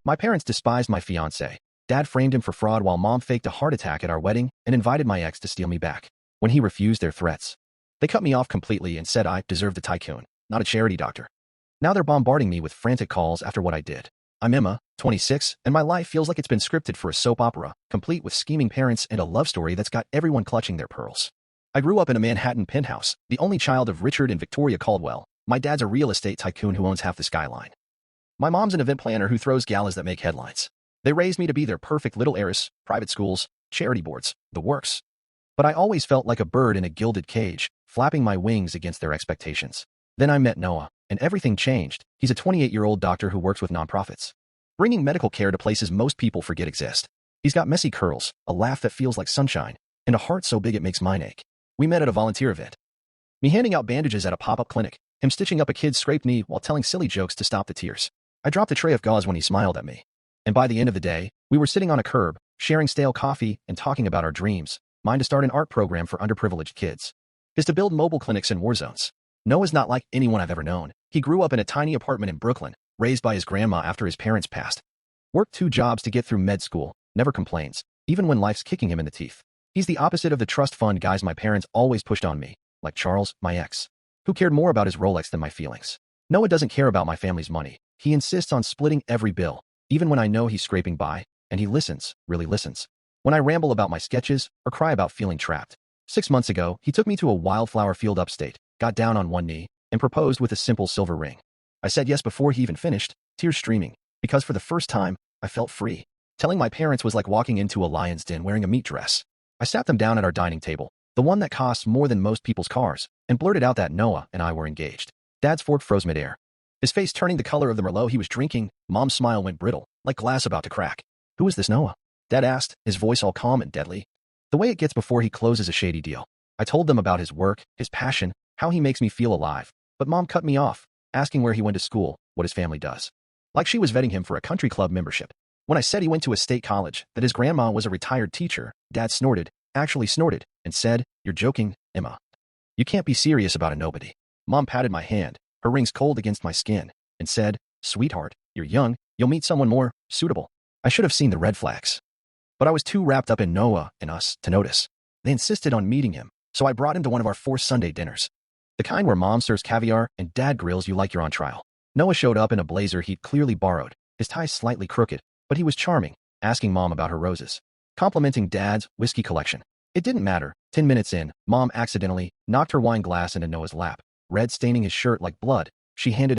My parents despised my fiancé. Dad framed him for fraud while mom faked a heart attack at our wedding and invited my ex to steal me back. When he refused their threats, they cut me off completely and said I deserved the tycoon, not a charity doctor. Now they're bombarding me with frantic calls after what I did. I'm Emma, 26, and my life feels like it's been scripted for a soap opera, complete with scheming parents and a love story that's got everyone clutching their pearls. I grew up in a Manhattan penthouse, the only child of Richard and Victoria Caldwell. My dad's a real estate tycoon who owns half the skyline. My mom's an event planner who throws galas that make headlines. They raised me to be their perfect little heiress, private schools, charity boards, the works. But I always felt like a bird in a gilded cage, flapping my wings against their expectations. Then I met Noah, and everything changed. He's a 28-year-old doctor who works with nonprofits, bringing medical care to places most people forget exist. He's got messy curls, a laugh that feels like sunshine, and a heart so big it makes mine ache. We met at a volunteer event. Me handing out bandages at a pop-up clinic, him stitching up a kid's scraped knee while telling silly jokes to stop the tears. I dropped a tray of gauze when he smiled at me. And by the end of the day, we were sitting on a curb, sharing stale coffee and talking about our dreams. Mine to start an art program for underprivileged kids. His to build mobile clinics in war zones. Noah's not like anyone I've ever known. He grew up in a tiny apartment in Brooklyn, raised by his grandma after his parents passed. Worked 2 jobs to get through med school, never complains, even when life's kicking him in the teeth. He's the opposite of the trust fund guys my parents always pushed on me, like Charles, my ex, who cared more about his Rolex than my feelings. Noah doesn't care about my family's money. He insists on splitting every bill, even when I know he's scraping by, and he listens, really listens. When I ramble about my sketches or cry about feeling trapped. 6 months ago, he took me to a wildflower field upstate, got down on one knee, and proposed with a simple silver ring. I said yes before he even finished, tears streaming, because for the first time, I felt free. Telling my parents was like walking into a lion's den wearing a meat dress. I sat them down at our dining table, the one that costs more than most people's cars, and blurted out that Noah and I were engaged. Dad's fork froze midair, his face turning the color of the Merlot he was drinking. Mom's smile went brittle, like glass about to crack. Who is this Noah? Dad asked, his voice all calm and deadly. The way it gets before he closes a shady deal. I told them about his work, his passion, how he makes me feel alive. But Mom cut me off, asking where he went to school, what his family does. Like she was vetting him for a country club membership. When I said he went to a state college, that his grandma was a retired teacher, Dad snorted, actually snorted, and said, "You're joking, Emma. You can't be serious about a nobody." Mom patted my hand, her rings cold against my skin, and said, "Sweetheart, you're young, you'll meet someone more suitable." I should have seen the red flags. But I was too wrapped up in Noah and us to notice. They insisted on meeting him, so I brought him to one of our 4 Sunday dinners. The kind where Mom serves caviar and Dad grills you like you're on trial. Noah showed up in a blazer he'd clearly borrowed, his tie slightly crooked, but he was charming, asking Mom about her roses, complimenting Dad's whiskey collection. It didn't matter. 10 minutes in, Mom accidentally knocked her wine glass into Noah's lap, red staining his shirt like blood. She handed